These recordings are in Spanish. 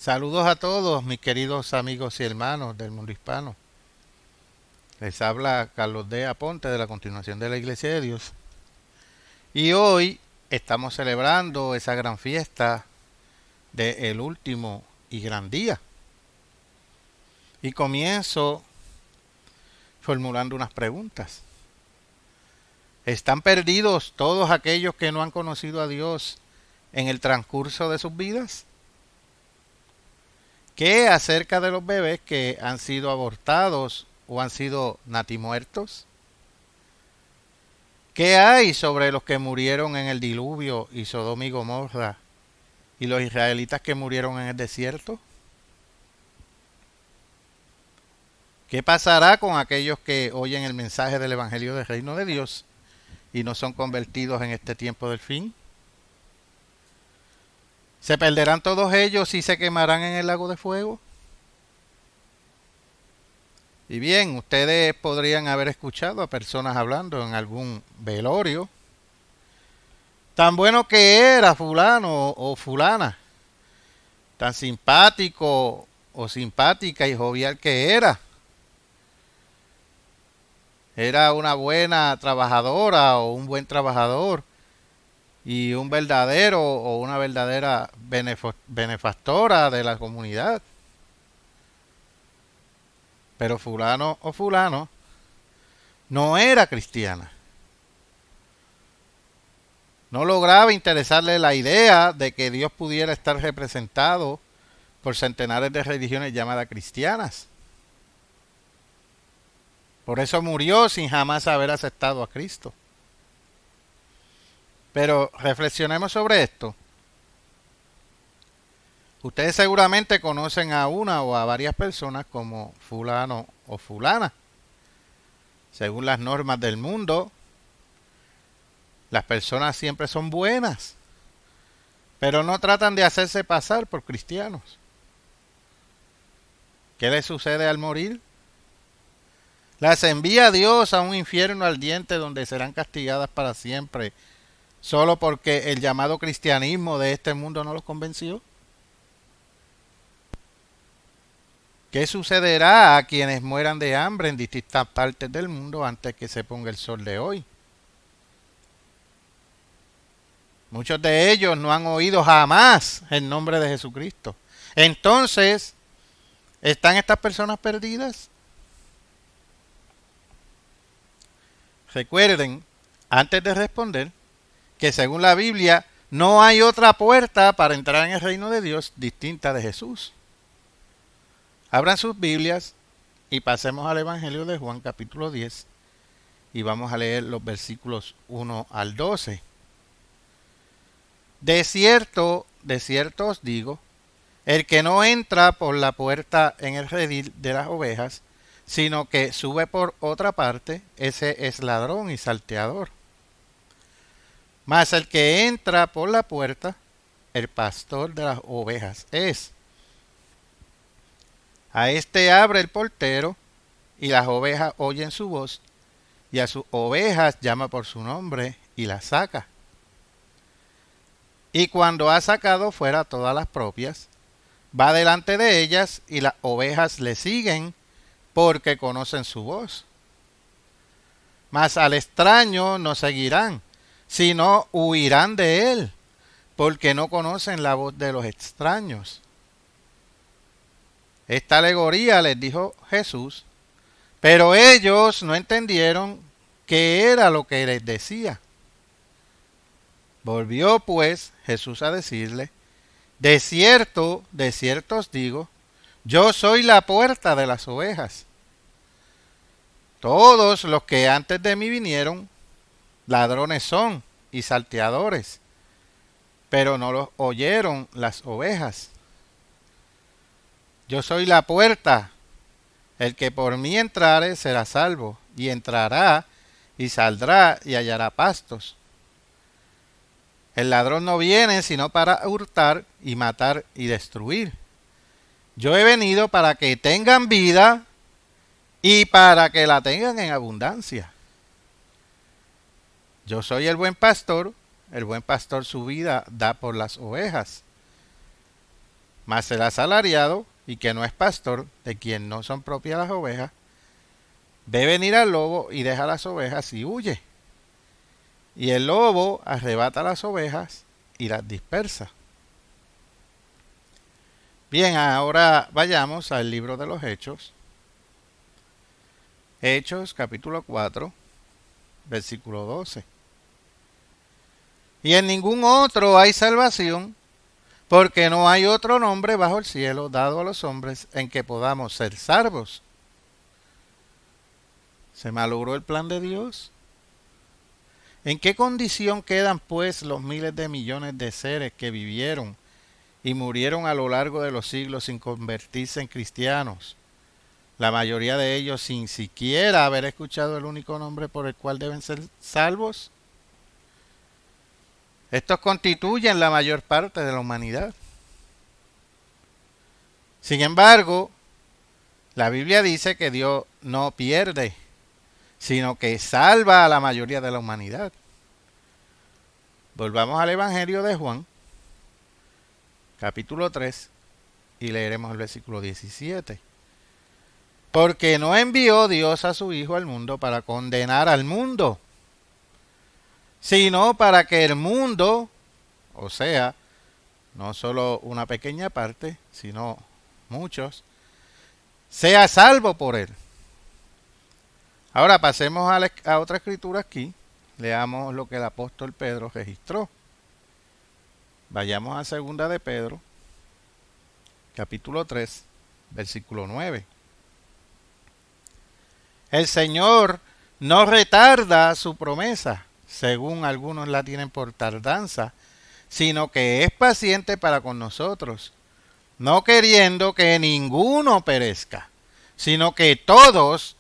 Saludos a todos mis queridos amigos y hermanos del mundo hispano. Les habla Carlos D. Aponte de la Continuación de la Iglesia de Dios. Y hoy estamos celebrando esa gran fiesta del último y gran día. Y comienzo formulando unas preguntas. ¿Están perdidos todos aquellos que no han conocido a Dios en el transcurso de sus vidas? ¿Qué acerca de los bebés que han sido abortados o han sido natimuertos? ¿Qué hay sobre los que murieron en el diluvio y Sodoma y Gomorra y los israelitas que murieron en el desierto? ¿Qué pasará con aquellos que oyen el mensaje del Evangelio del Reino de Dios y no son convertidos en este tiempo del fin? ¿Se perderán todos ellos y se quemarán en el lago de fuego? Y bien, ustedes podrían haber escuchado a personas hablando en algún velorio. Tan bueno que era fulano o fulana, tan simpático o simpática y jovial que era. Era una buena trabajadora o un buen trabajador y un verdadero o una verdadera benefactora de la comunidad. Pero fulano o fulano no era cristiana. No lograba interesarle la idea de que Dios pudiera estar representado por centenares de religiones llamadas cristianas. Por eso murió sin jamás haber aceptado a Cristo. Pero reflexionemos sobre esto. Ustedes seguramente conocen a una o a varias personas como fulano o fulana. Según las normas del mundo, las personas siempre son buenas, pero no tratan de hacerse pasar por cristianos. ¿Qué les sucede al morir? Las envía Dios a un infierno ardiente donde serán castigadas para siempre, solo porque el llamado cristianismo de este mundo no los convenció. ¿Qué sucederá a quienes mueran de hambre en distintas partes del mundo antes que se ponga el sol de hoy? Muchos de ellos no han oído jamás el nombre de Jesucristo. Entonces, ¿están estas personas perdidas? Recuerden, antes de responder, que según la Biblia no hay otra puerta para entrar en el reino de Dios distinta de Jesús. Abran sus Biblias y pasemos al Evangelio de Juan capítulo 10 y vamos a leer los versículos 1 al 12. De cierto os digo, el que no entra por la puerta en el redil de las ovejas, sino que sube por otra parte, ese es ladrón y salteador. Mas el que entra por la puerta, el pastor de las ovejas es. A este abre el portero, y las ovejas oyen su voz, y a sus ovejas llama por su nombre, y las saca. Y cuando ha sacado fuera todas las propias, va delante de ellas, y las ovejas le siguen, porque conocen su voz. Mas al extraño no seguirán, sino huirán de él, porque no conocen la voz de los extraños. Esta alegoría les dijo Jesús, pero ellos no entendieron qué era lo que les decía. Volvió pues Jesús a decirle, de cierto os digo, yo soy la puerta de las ovejas. Todos los que antes de mí vinieron, ladrones son y salteadores, pero no los oyeron las ovejas. Yo soy la puerta, el que por mí entrare será salvo, y entrará y saldrá y hallará pastos. El ladrón no viene sino para hurtar y matar y destruir. Yo he venido para que tengan vida y para que la tengan en abundancia. Yo soy el buen pastor su vida da por las ovejas. Mas el asalariado, y que no es pastor, de quien no son propias las ovejas, ve venir al lobo y deja las ovejas y huye. Y el lobo arrebata las ovejas y las dispersa. Bien, ahora vayamos al libro de los Hechos. Hechos capítulo 4, versículo 12. Y en ningún otro hay salvación, porque no hay otro nombre bajo el cielo dado a los hombres en que podamos ser salvos. ¿Se malogró el plan de Dios? ¿En qué condición quedan pues los miles de millones de seres que vivieron y murieron a lo largo de los siglos sin convertirse en cristianos? La mayoría de ellos sin siquiera haber escuchado el único nombre por el cual deben ser salvos. Estos constituyen la mayor parte de la humanidad. Sin embargo, la Biblia dice que Dios no pierde, sino que salva a la mayoría de la humanidad. Volvamos al Evangelio de Juan, capítulo 3, y leeremos el versículo 17. Porque no envió Dios a su Hijo al mundo para condenar al mundo, sino para que el mundo, o sea, no solo una pequeña parte, sino muchos, sea salvo por él. Ahora pasemos a otra escritura aquí. Leamos lo que el apóstol Pedro registró. Vayamos a segunda de Pedro, capítulo 3, versículo 9. El Señor no retarda su promesa, según algunos la tienen por tardanza, sino que es paciente para con nosotros, no queriendo que ninguno perezca, sino que todos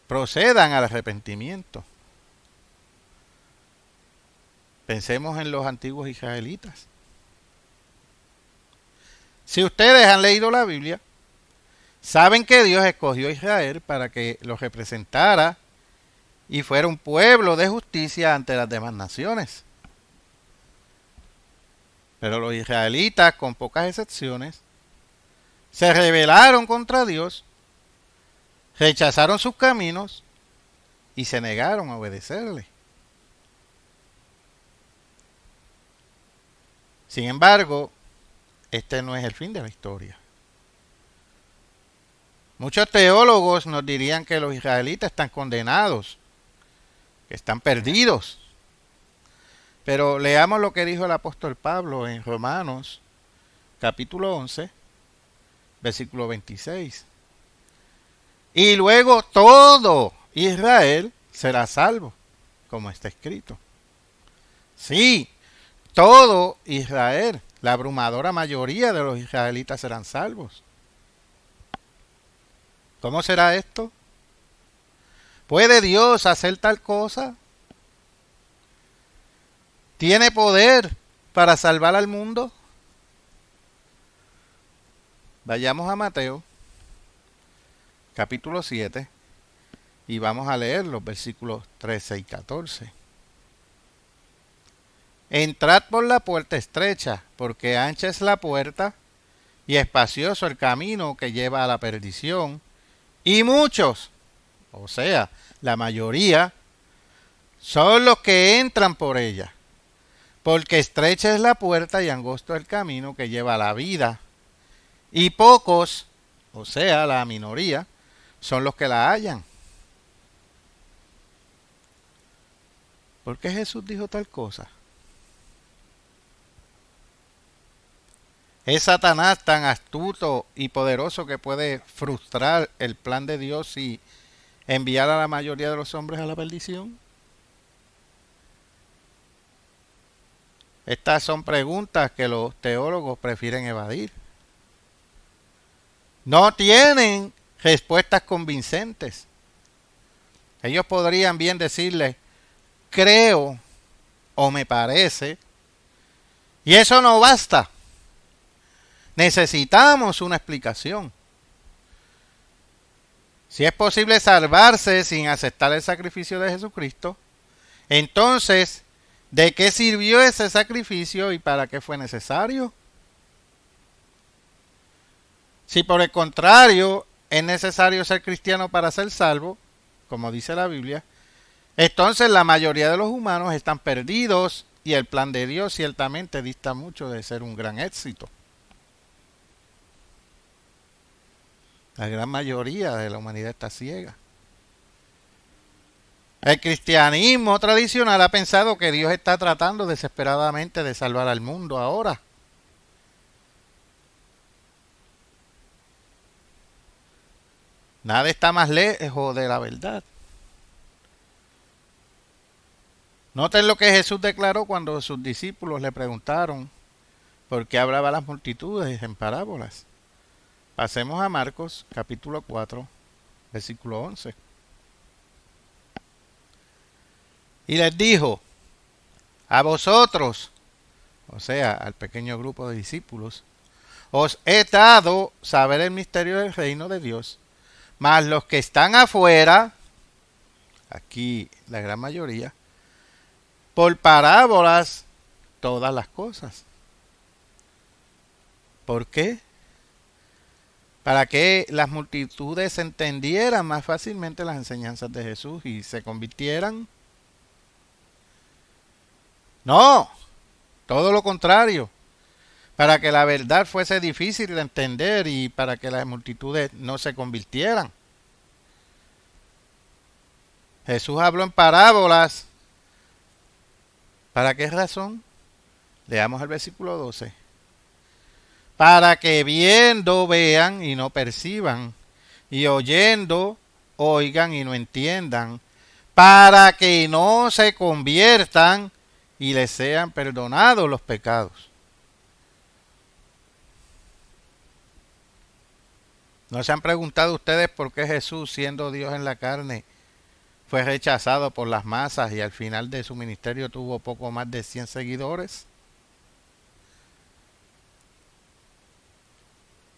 procedan al arrepentimiento. Pensemos en los antiguos israelitas. Si ustedes han leído la Biblia, saben que Dios escogió a Israel para que los representara y fuera un pueblo de justicia ante las demás naciones. Pero los israelitas, con pocas excepciones, se rebelaron contra Dios, rechazaron sus caminos y se negaron a obedecerle. Sin embargo, este no es el fin de la historia. Muchos teólogos nos dirían que los israelitas están condenados, que están perdidos. Pero leamos lo que dijo el apóstol Pablo en Romanos, capítulo 11, versículo 26. Y luego todo Israel será salvo, como está escrito. Sí, todo Israel, la abrumadora mayoría de los israelitas serán salvos. ¿Cómo será esto? ¿Puede Dios hacer tal cosa? ¿Tiene poder para salvar al mundo? Vayamos a Mateo, capítulo 7, y vamos a leer los versículos 13 y 14. Entrad por la puerta estrecha, porque ancha es la puerta y espacioso el camino que lleva a la perdición, y muchos, o sea, la mayoría, son los que entran por ella, porque estrecha es la puerta y angosto el camino que lleva a la vida, y pocos, o sea, la minoría, son los que la hallan. ¿Por qué Jesús dijo tal cosa? ¿Es Satanás tan astuto y poderoso que puede frustrar el plan de Dios y enviar a la mayoría de los hombres a la perdición? Estas son preguntas que los teólogos prefieren evadir. No tienen respuestas convincentes. Ellos podrían bien decirle, creo o me parece, y eso no basta. Necesitamos una explicación. Si es posible salvarse sin aceptar el sacrificio de Jesucristo, entonces, ¿de qué sirvió ese sacrificio y para qué fue necesario? Si por el contrario es necesario ser cristiano para ser salvo, como dice la Biblia, entonces la mayoría de los humanos están perdidos y el plan de Dios ciertamente dista mucho de ser un gran éxito. La gran mayoría de la humanidad está ciega. El cristianismo tradicional ha pensado que Dios está tratando desesperadamente de salvar al mundo ahora. Nada está más lejos de la verdad. Noten lo que Jesús declaró cuando sus discípulos le preguntaron por qué hablaba a las multitudes en parábolas. Pasemos a Marcos capítulo 4, versículo 11. Y les dijo, a vosotros, o sea, al pequeño grupo de discípulos, os he dado saber el misterio del reino de Dios, mas los que están afuera, aquí la gran mayoría, por parábolas todas las cosas. ¿Por qué? Para que las multitudes entendieran más fácilmente las enseñanzas de Jesús y se convirtieran. No, todo lo contrario. Para que la verdad fuese difícil de entender y para que las multitudes no se convirtieran. Jesús habló en parábolas. ¿Para qué razón? Leamos el versículo 12. Para que viendo vean y no perciban, y oyendo oigan y no entiendan, para que no se conviertan y les sean perdonados los pecados. ¿No se han preguntado ustedes por qué Jesús, siendo Dios en la carne, fue rechazado por las masas y al final de su ministerio tuvo poco más de 100 seguidores?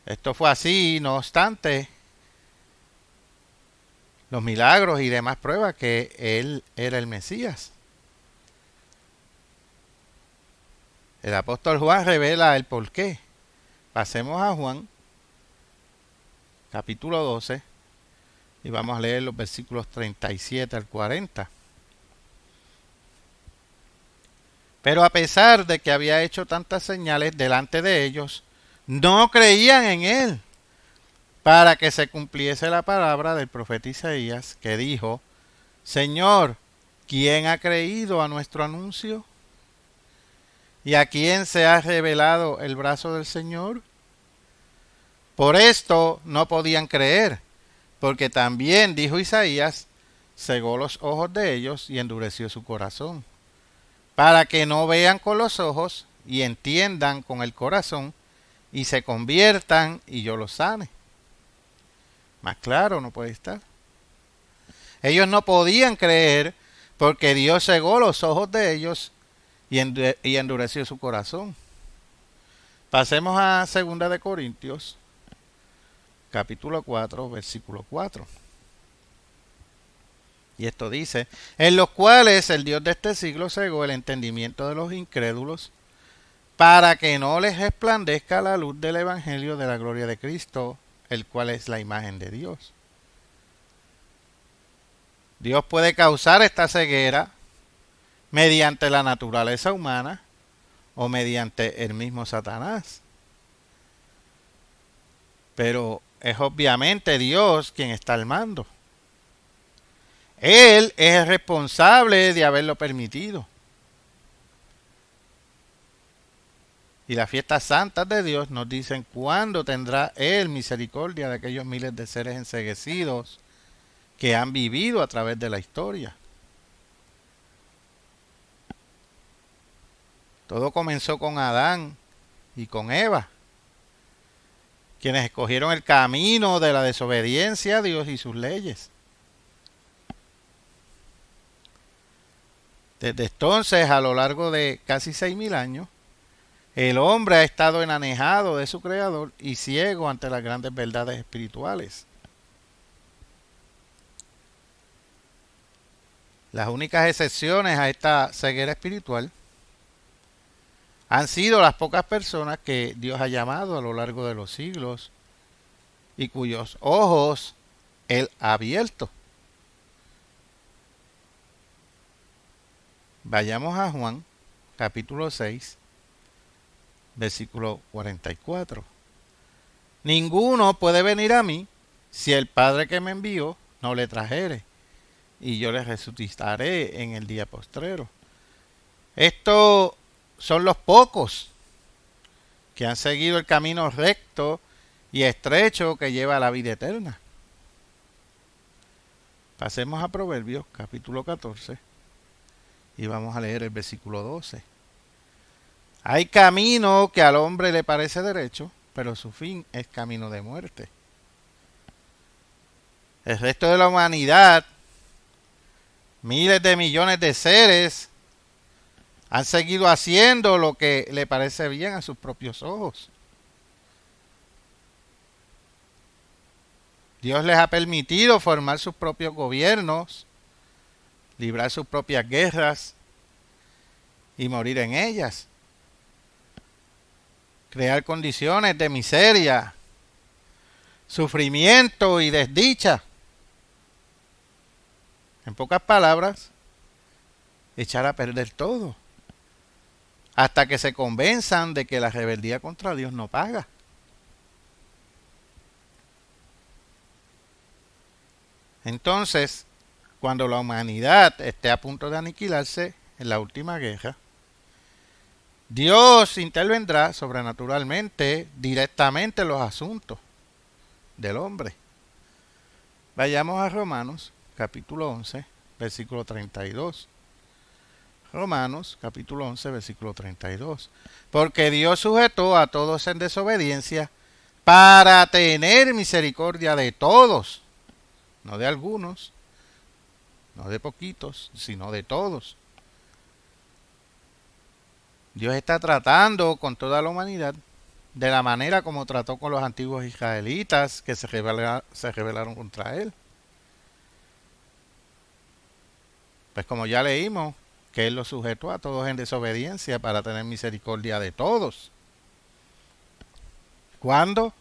Esto fue así, no obstante los milagros y demás pruebas que él era el Mesías. El apóstol Juan revela el porqué. Pasemos a Juan, capítulo 12, y vamos a leer los versículos 37 al 40. Pero a pesar de que había hecho tantas señales delante de ellos, no creían en él, para que se cumpliese la palabra del profeta Isaías, que dijo, Señor, ¿quién ha creído a nuestro anuncio? ¿Y a quién se ha revelado el brazo del Señor? Por esto no podían creer, porque también, dijo Isaías, cegó los ojos de ellos y endureció su corazón, para que no vean con los ojos y entiendan con el corazón y se conviertan y yo los sane. Más claro no puede estar. Ellos no podían creer porque Dios cegó los ojos de ellos y endureció su corazón. Pasemos a 2 de Corintios, capítulo 4, versículo 4. Y esto dice, en los cuales el Dios de este siglo cegó el entendimiento de los incrédulos, para que no les resplandezca la luz del evangelio de la gloria de Cristo, el cual es la imagen de Dios. Dios puede causar esta ceguera mediante la naturaleza humana o mediante el mismo Satanás. Pero es obviamente Dios quien está al mando. Él es el responsable de haberlo permitido. Y las fiestas santas de Dios nos dicen cuándo tendrá Él misericordia de aquellos miles de seres enceguecidos que han vivido a través de la historia. Todo comenzó con Adán y con Eva, quienes escogieron el camino de la desobediencia a Dios y sus leyes. Desde entonces, a lo largo de casi 6.000 años, el hombre ha estado enanejado de su creador y ciego ante las grandes verdades espirituales. Las únicas excepciones a esta ceguera espiritual han sido las pocas personas que Dios ha llamado a lo largo de los siglos y cuyos ojos Él ha abierto. Vayamos a Juan, capítulo 6, versículo 44. Ninguno puede venir a mí si el Padre que me envió no le trajere, y yo le resucitaré en el día postrero. Estos son los pocos que han seguido el camino recto y estrecho que lleva a la vida eterna. Pasemos a Proverbios, capítulo 14, y vamos a leer el versículo 12. Hay camino que al hombre le parece derecho, pero su fin es camino de muerte. El resto de la humanidad, miles de millones de seres, han seguido haciendo lo que le parece bien a sus propios ojos. Dios les ha permitido formar sus propios gobiernos, librar sus propias guerras y morir en ellas. Crear condiciones de miseria, sufrimiento y desdicha. En pocas palabras, echar a perder todo, hasta que se convenzan de que la rebeldía contra Dios no paga. Entonces, cuando la humanidad esté a punto de aniquilarse en la última guerra, Dios intervendrá sobrenaturalmente, directamente en los asuntos del hombre. Vayamos a Romanos, capítulo 11, versículo 32. Romanos, capítulo 11, versículo 32. Porque Dios sujetó a todos en desobediencia para tener misericordia de todos, no de algunos, no de poquitos, sino de todos. Dios está tratando con toda la humanidad de la manera como trató con los antiguos israelitas que se rebelaron contra Él. Pues como ya leímos, que Él los sujetó a todos en desobediencia para tener misericordia de todos. ¿Cuándo?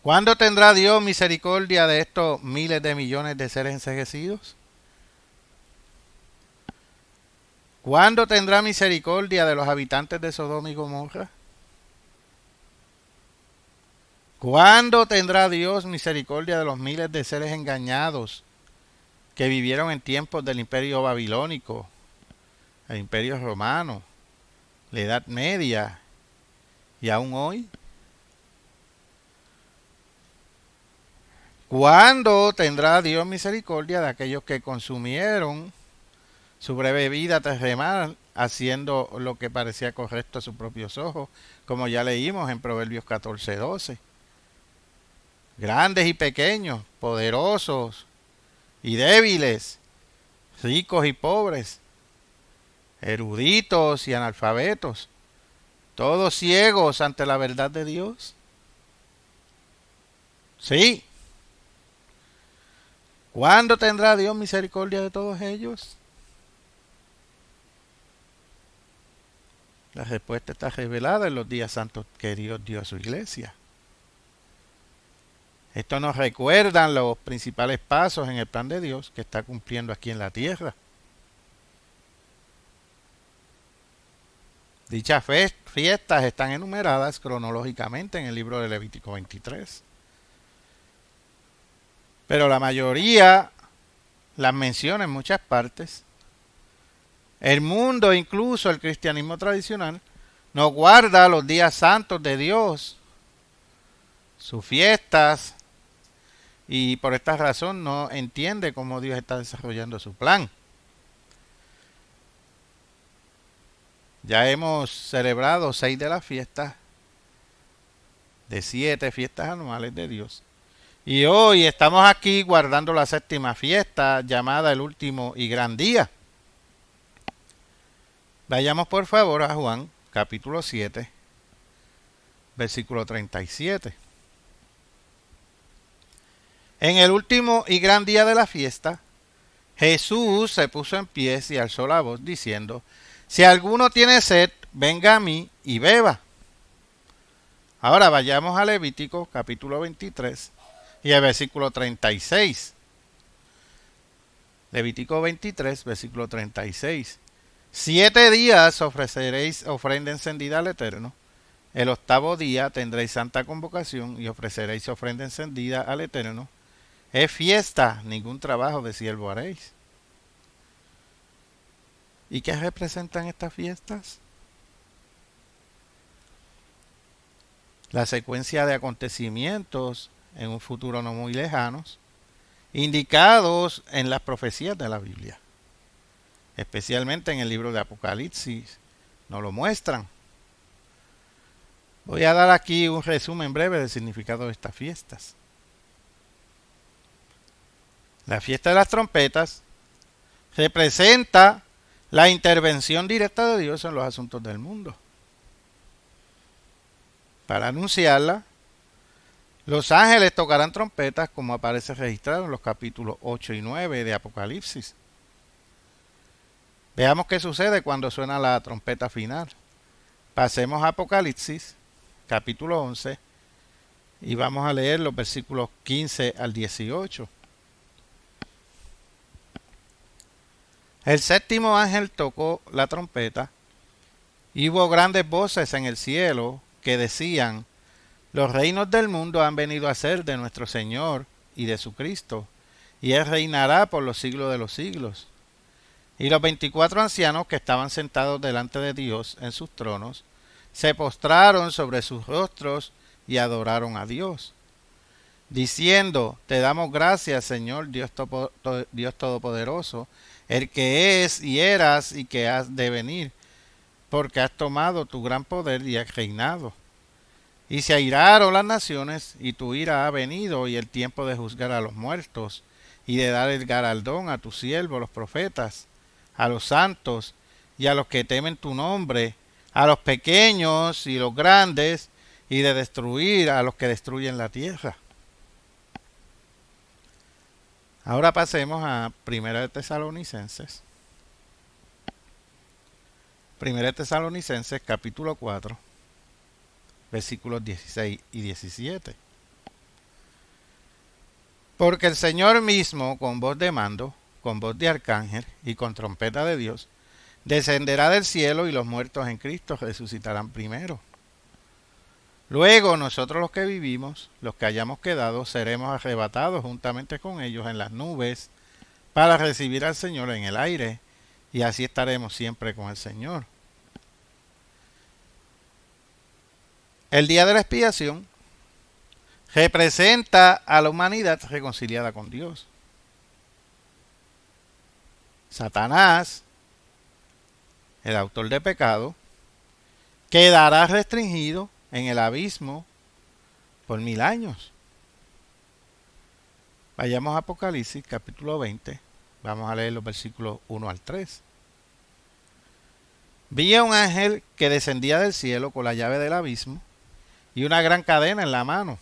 ¿Cuándo tendrá Dios misericordia de estos miles de millones de seres enceguecidos? ¿Cuándo tendrá misericordia de los habitantes de Sodoma y Gomorra? ¿Cuándo tendrá Dios misericordia de los miles de seres engañados que vivieron en tiempos del Imperio Babilónico, el Imperio Romano, la Edad Media y aún hoy? ¿Cuándo tendrá Dios misericordia de aquellos que consumieron su breve vida terrenal haciendo lo que parecía correcto a sus propios ojos, como ya leímos en Proverbios 14:12? Grandes y pequeños, poderosos y débiles, ricos y pobres, eruditos y analfabetos, todos ciegos ante la verdad de Dios. Sí. ¿Cuándo tendrá Dios misericordia de todos ellos? La respuesta está revelada en los días santos que Dios dio a su iglesia. Esto nos recuerda los principales pasos en el plan de Dios que está cumpliendo aquí en la tierra. Dichas fiestas están enumeradas cronológicamente en el libro de Levítico 23. Pero la mayoría las menciona en muchas partes. El mundo, incluso el cristianismo tradicional, no guarda los días santos de Dios, sus fiestas, y por esta razón no entiende cómo Dios está desarrollando su plan. Ya hemos celebrado 6 de las fiestas, de 7 fiestas anuales de Dios. Y hoy estamos aquí guardando la 7ª fiesta, llamada el último y gran día. Vayamos por favor a Juan, capítulo 7, versículo 37. En el último y gran día de la fiesta, Jesús se puso en pie y alzó la voz diciendo: si alguno tiene sed, venga a mí y beba. Ahora vayamos a Levítico capítulo 23 y al versículo 36. Levítico 23, versículo 36. 7 días ofreceréis ofrenda encendida al Eterno. El octavo día tendréis santa convocación y ofreceréis ofrenda encendida al Eterno. Es fiesta, ningún trabajo de siervo haréis. ¿Y qué representan estas fiestas? La secuencia de acontecimientos en un futuro no muy lejano, indicados en las profecías de la Biblia, especialmente en el libro de Apocalipsis, nos lo muestran. Voy a dar aquí un resumen breve del significado de estas fiestas. La fiesta de las trompetas representa la intervención directa de Dios en los asuntos del mundo. Para anunciarla, los ángeles tocarán trompetas como aparece registrado en los capítulos 8 y 9 de Apocalipsis. Veamos qué sucede cuando suena la trompeta final. Pasemos a Apocalipsis, capítulo 11, y vamos a leer los versículos 15 al 18. El séptimo ángel tocó la trompeta, y hubo grandes voces en el cielo que decían: los reinos del mundo han venido a ser de nuestro Señor y de su Cristo, y Él reinará por los siglos de los siglos. Y los 24 ancianos que estaban sentados delante de Dios en sus tronos, se postraron sobre sus rostros y adoraron a Dios, diciendo: te damos gracias, Señor Dios Todopoderoso, el que es y eras y que has de venir, porque has tomado tu gran poder y has reinado. Y se airaron las naciones, y tu ira ha venido, y el tiempo de juzgar a los muertos, y de dar el galardón a tus siervos los profetas, a los santos, y a los que temen tu nombre, a los pequeños y los grandes, y de destruir a los que destruyen la tierra. Ahora pasemos a 1 Tesalonicenses. 1 Tesalonicenses capítulo 4. Versículos 16 y 17. Porque el Señor mismo, con voz de mando, con voz de arcángel y con trompeta de Dios, descenderá del cielo, y los muertos en Cristo resucitarán primero. Luego nosotros los que vivimos, los que hayamos quedado, seremos arrebatados juntamente con ellos en las nubes para recibir al Señor en el aire, y así estaremos siempre con el Señor. El día de la expiación representa a la humanidad reconciliada con Dios. Satanás, el autor de pecado, quedará restringido en el abismo por 1000 años. Vayamos a Apocalipsis capítulo 20, vamos a leer los versículos 1 al 3. Vi a un ángel que descendía del cielo con la llave del abismo y una gran cadena en la mano,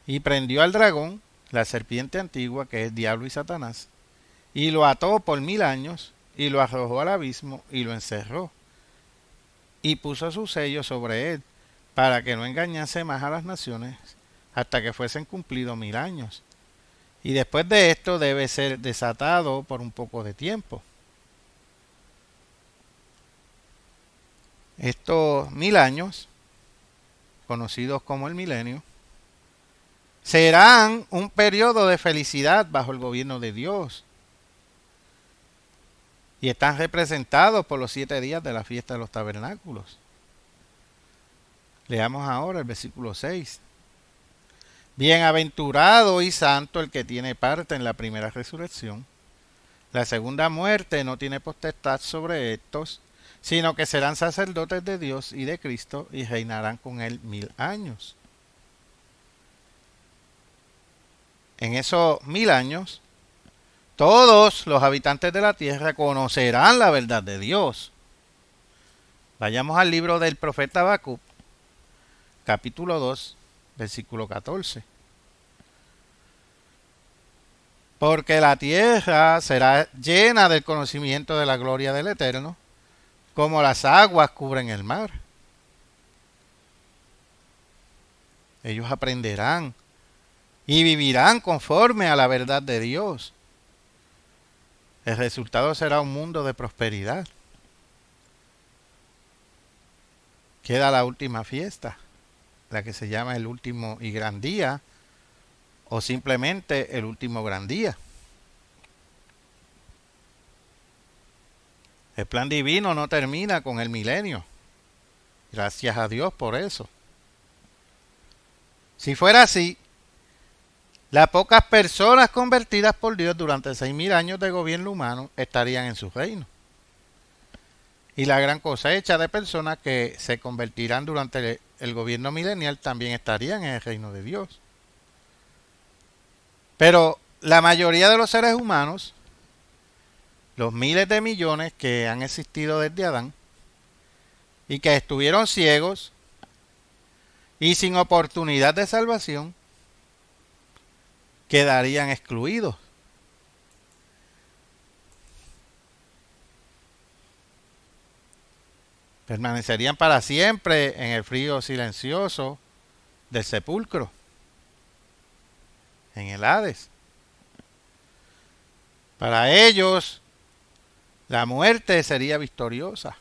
y prendió al dragón, la serpiente antigua, que es diablo y Satanás, y lo ató por 1000 años, y lo arrojó al abismo, y lo encerró, y puso su sello sobre él, para que no engañase más a las naciones, hasta que fuesen cumplidos 1000 años. Y después de esto debe ser desatado por un poco de tiempo. Estos 1000 años, conocidos como el milenio, serán un periodo de felicidad bajo el gobierno de Dios, y están representados por los 7 días de la fiesta de los tabernáculos. Leamos ahora el versículo 6. Bienaventurado y santo el que tiene parte en la primera resurrección. La segunda muerte no tiene potestad sobre estos, sino que serán sacerdotes de Dios y de Cristo, y reinarán con él 1000 años. En esos 1000 años, todos los habitantes de la tierra conocerán la verdad de Dios. Vayamos al libro del profeta Habacuc, capítulo 2, versículo 14. Porque la tierra será llena del conocimiento de la gloria del Eterno, como las aguas cubren el mar. ellos aprenderán y vivirán conforme a la verdad de Dios. El resultado será un mundo de prosperidad. Queda la última fiesta, la que se llama el último y gran día, o simplemente el último gran día. El plan divino no termina con el milenio. Gracias a Dios por eso. Si fuera así, las pocas personas convertidas por Dios durante 6.000 años de gobierno humano estarían en su reino. Y la gran cosecha de personas que se convertirán durante el gobierno milenial también estarían en el reino de Dios. Pero la mayoría de los seres humanos, los miles de millones que han existido desde Adán, y que estuvieron ciegos y sin oportunidad de salvación, quedarían excluidos. Permanecerían para siempre en el frío silencioso del sepulcro, en el Hades. Para ellos, la muerte sería victoriosa.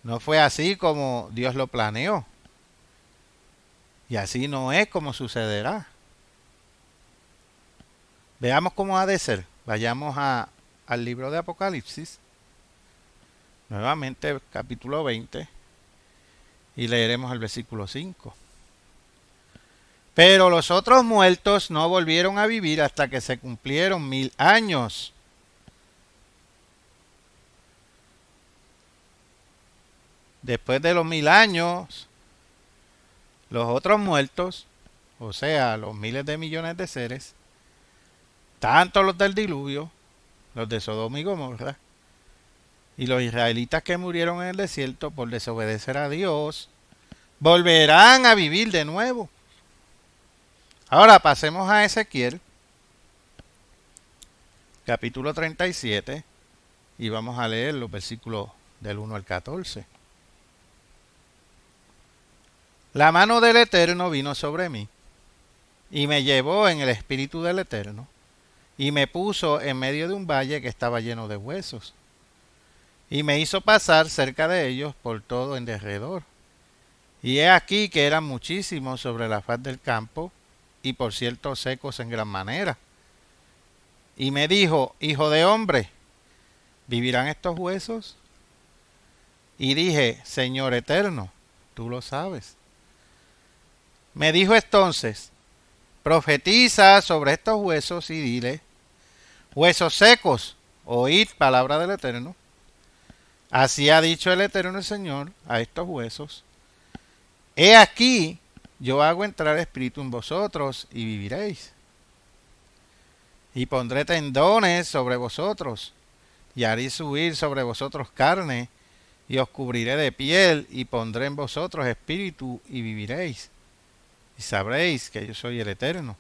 No fue así como Dios lo planeó. Y así no es como sucederá. Veamos cómo ha de ser. Vayamos al libro de Apocalipsis. Nuevamente, capítulo 20. Y leeremos el versículo 5. Pero los otros muertos no volvieron a vivir hasta que se cumplieron 1000 años. Después de los 1000 años, los otros muertos, o sea, los miles de millones de seres, tanto los del diluvio, los de Sodoma y Gomorra, y los israelitas que murieron en el desierto por desobedecer a Dios, volverán a vivir de nuevo. Ahora pasemos a Ezequiel, capítulo 37, y vamos a leer los versículos del 1 al 14. La mano del Eterno vino sobre mí, y me llevó en el espíritu del Eterno, y me puso en medio de un valle que estaba lleno de huesos, y me hizo pasar cerca de ellos por todo en derredor. Y he aquí que eran muchísimos sobre la faz del campo, y por cierto secos en gran manera. Y me dijo, hijo de hombre, ¿vivirán estos huesos? Y dije, Señor eterno, tú lo sabes. Me dijo entonces, profetiza sobre estos huesos y dile, huesos secos, oíd palabra del Eterno. Así ha dicho el Eterno el Señor a estos huesos. He aquí, yo hago entrar espíritu en vosotros y viviréis. Y pondré tendones sobre vosotros, y haré subir sobre vosotros carne, y os cubriré de piel, y pondré en vosotros espíritu y viviréis. Y sabréis que yo soy el Eterno.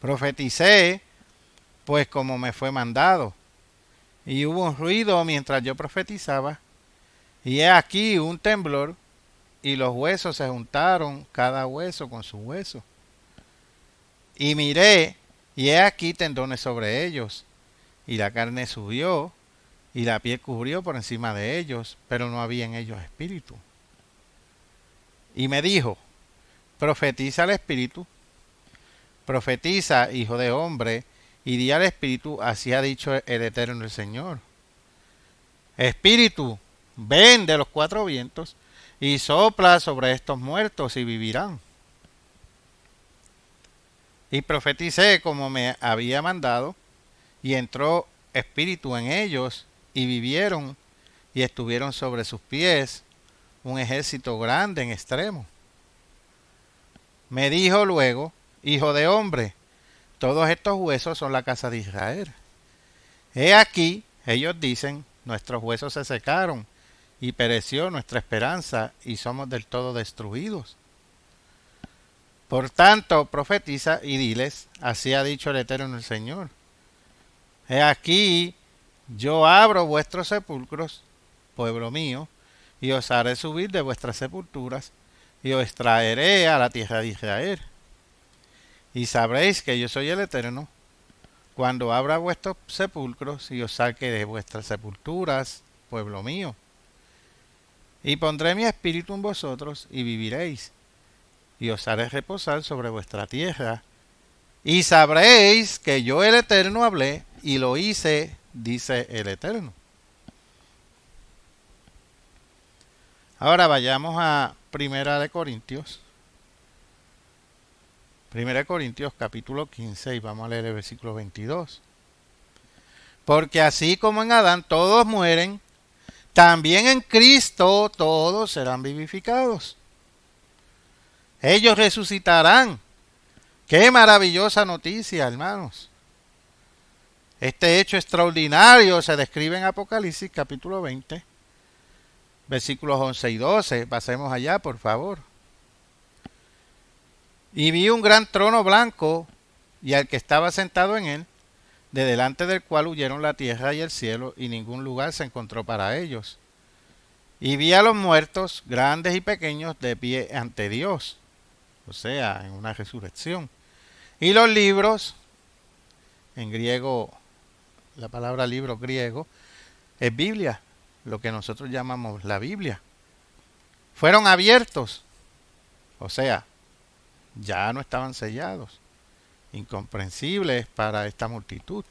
Profeticé, pues como me fue mandado. Y hubo un ruido mientras yo profetizaba, y he aquí un temblor, y los huesos se juntaron, cada hueso con su hueso. Y miré, y he aquí tendones sobre ellos, y la carne subió, y la piel cubrió por encima de ellos, pero no había en ellos espíritu. Y me dijo, profetiza al espíritu, profetiza, hijo de hombre, y di al espíritu, así ha dicho el Eterno el Señor. Espíritu, ven de los 4 vientos, y sopla sobre estos muertos y vivirán. Y profeticé como me había mandado, y entró espíritu en ellos, y vivieron, y estuvieron sobre sus pies, un ejército grande en extremo. Me dijo luego, hijo de hombre, todos estos huesos son la casa de Israel. He aquí, ellos dicen, nuestros huesos se secaron, y pereció nuestra esperanza, y somos del todo destruidos. Por tanto, profetiza y diles, así ha dicho el Eterno el Señor. He aquí, yo abro vuestros sepulcros, pueblo mío, y os haré subir de vuestras sepulturas, y os traeré a la tierra de Israel. Y sabréis que yo soy el Eterno, cuando abra vuestros sepulcros y os saque de vuestras sepulturas, pueblo mío. Y pondré mi espíritu en vosotros y viviréis, y os haré reposar sobre vuestra tierra. Y sabréis que yo el Eterno hablé y lo hice, dice el Eterno. Ahora vayamos a Primera de Corintios. Primera de Corintios capítulo 15 y vamos a leer el versículo 22. Porque así como en Adán todos mueren, también en Cristo todos serán vivificados. Ellos resucitarán. ¡Qué maravillosa noticia, hermanos! Este hecho extraordinario se describe en Apocalipsis capítulo 20, versículos 11 y 12. Pasemos allá, por favor. Y vi un gran trono blanco y al que estaba sentado en él, de delante del cual huyeron la tierra y el cielo, y ningún lugar se encontró para ellos. Y vi a los muertos, grandes y pequeños, de pie ante Dios, o sea, en una resurrección. Y los libros, en griego, la palabra libro griego, es Biblia, lo que nosotros llamamos la Biblia. Fueron abiertos, o sea, ya no estaban sellados, incomprensibles para esta multitud.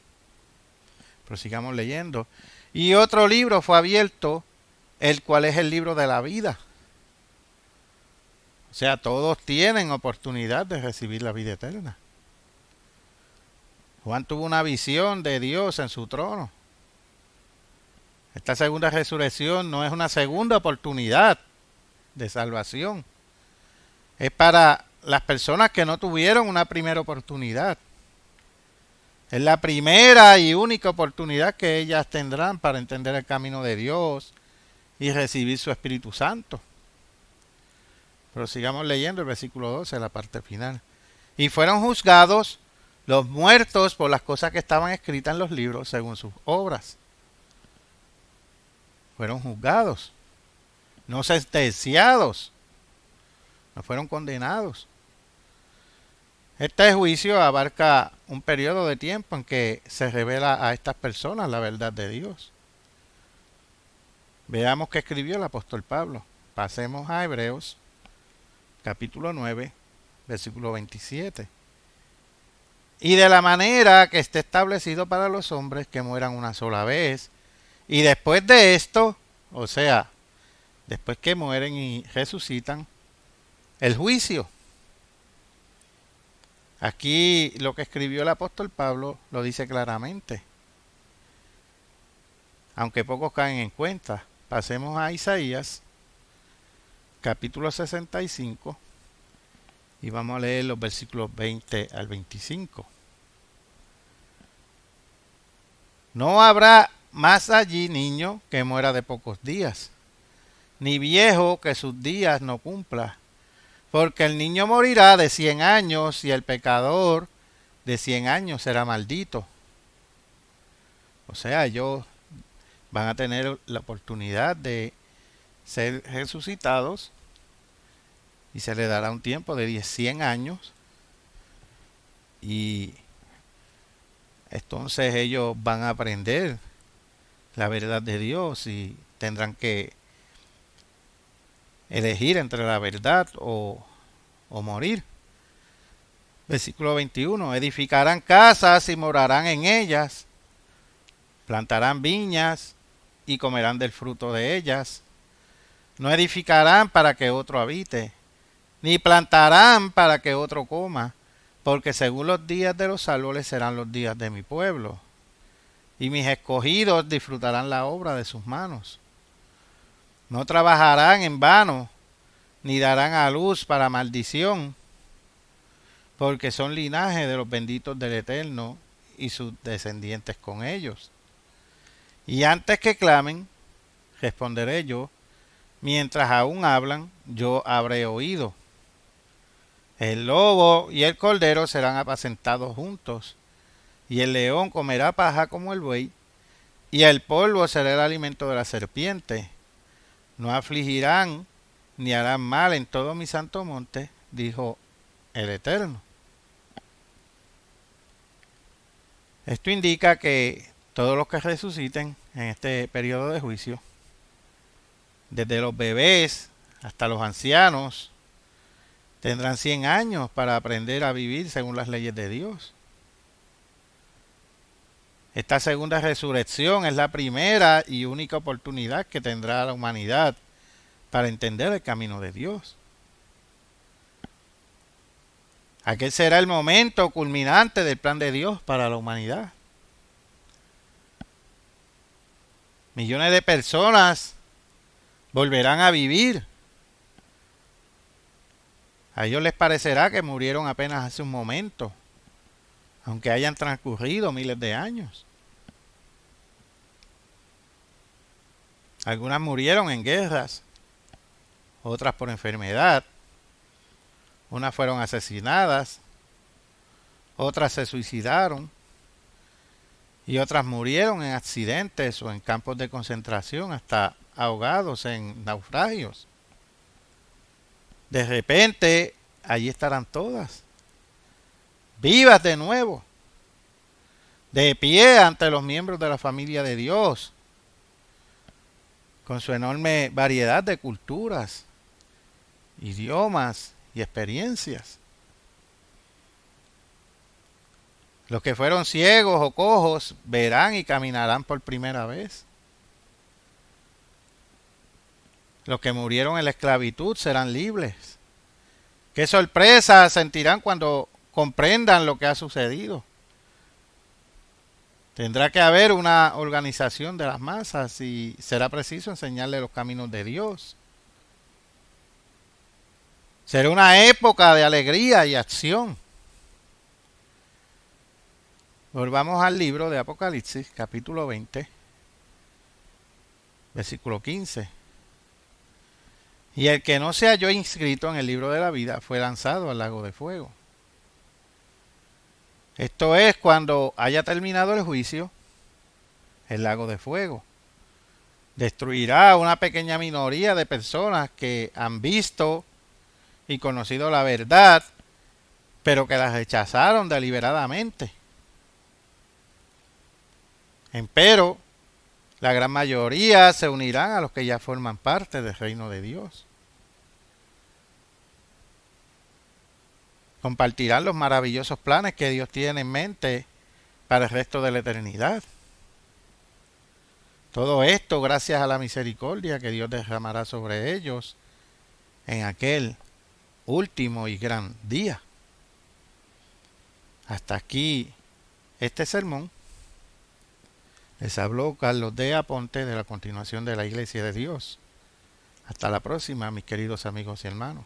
Pero sigamos leyendo. Y otro libro fue abierto, el cual es el libro de la vida. O sea, todos tienen oportunidad de recibir la vida eterna. Juan tuvo una visión de Dios en su trono. Esta segunda resurrección no es una segunda oportunidad de salvación. Es para las personas que no tuvieron una primera oportunidad. Es la primera y única oportunidad que ellas tendrán para entender el camino de Dios y recibir su Espíritu Santo. Pero sigamos leyendo el versículo 12, la parte final. Y fueron juzgados los muertos por las cosas que estaban escritas en los libros según sus obras. Fueron juzgados, no sentenciados, no fueron condenados. Este juicio abarca un periodo de tiempo en que se revela a estas personas la verdad de Dios. Veamos qué escribió el apóstol Pablo. Pasemos a Hebreos, capítulo 9, versículo 27. Y de la manera que esté establecido para los hombres que mueran una sola vez, y después de esto, o sea, después que mueren y resucitan, el juicio. Aquí lo que escribió el apóstol Pablo lo dice claramente, aunque pocos caen en cuenta. Pasemos a Isaías, capítulo 65, y vamos a leer los versículos 20 al 25. No habrá más allí niño que muera de pocos días, ni viejo que sus días no cumpla, porque el niño morirá de 100 años y el pecador de 100 años será maldito. O sea, ellos van a tener la oportunidad de ser resucitados y se les dará un tiempo de 100 años y entonces ellos van a aprender la verdad de Dios y tendrán que elegir entre la verdad o morir. Versículo 21. Edificarán casas y morarán en ellas, plantarán viñas y comerán del fruto de ellas. No edificarán para que otro habite, ni plantarán para que otro coma, porque según los días de los árboles serán los días de mi pueblo, y mis escogidos disfrutarán la obra de sus manos. No trabajarán en vano, ni darán a luz para maldición, porque son linaje de los benditos del Eterno y sus descendientes con ellos. Y antes que clamen, responderé yo, mientras aún hablan, yo habré oído. El lobo y el cordero serán apacentados juntos, y el león comerá paja como el buey, y el polvo será el alimento de la serpiente. no afligirán ni harán mal en todo mi santo monte, dijo el Eterno. Esto indica que todos los que resuciten en este periodo de juicio, desde los bebés hasta los ancianos, tendrán 100 años para aprender a vivir según las leyes de Dios. Esta segunda resurrección es la primera y única oportunidad que tendrá la humanidad para entender el camino de Dios. Aquel será el momento culminante del plan de Dios para la humanidad. Millones de personas volverán a vivir. A ellos les parecerá que murieron apenas hace un momento, aunque hayan transcurrido miles de años. Algunas murieron en guerras, otras por enfermedad, unas fueron asesinadas, otras se suicidaron y otras murieron en accidentes o en campos de concentración, hasta ahogados en naufragios. De repente, allí estarán todas, vivas de nuevo, de pie ante los miembros de la familia de Dios, con su enorme variedad de culturas, idiomas y experiencias. Los que fueron ciegos o cojos verán y caminarán por primera vez. Los que murieron en la esclavitud serán libres. Qué sorpresa sentirán cuando comprendan lo que ha sucedido. Tendrá que haber una organización de las masas y será preciso enseñarle los caminos de Dios. Será una época de alegría y acción. Volvamos al libro de Apocalipsis, capítulo 20, versículo 15. Y el que no se halló inscrito en el libro de la vida fue lanzado al lago de fuego. Esto es cuando haya terminado el juicio, el lago de fuego destruirá a una pequeña minoría de personas que han visto y conocido la verdad, pero que la rechazaron deliberadamente. Empero, la gran mayoría se unirán a los que ya forman parte del reino de Dios. Compartirán los maravillosos planes que Dios tiene en mente para el resto de la eternidad. Todo esto gracias a la misericordia que Dios derramará sobre ellos en aquel último y gran día. Hasta aquí este sermón. Les habló Carlos D. Aponte de la continuación de la Iglesia de Dios. Hasta la próxima, mis queridos amigos y hermanos.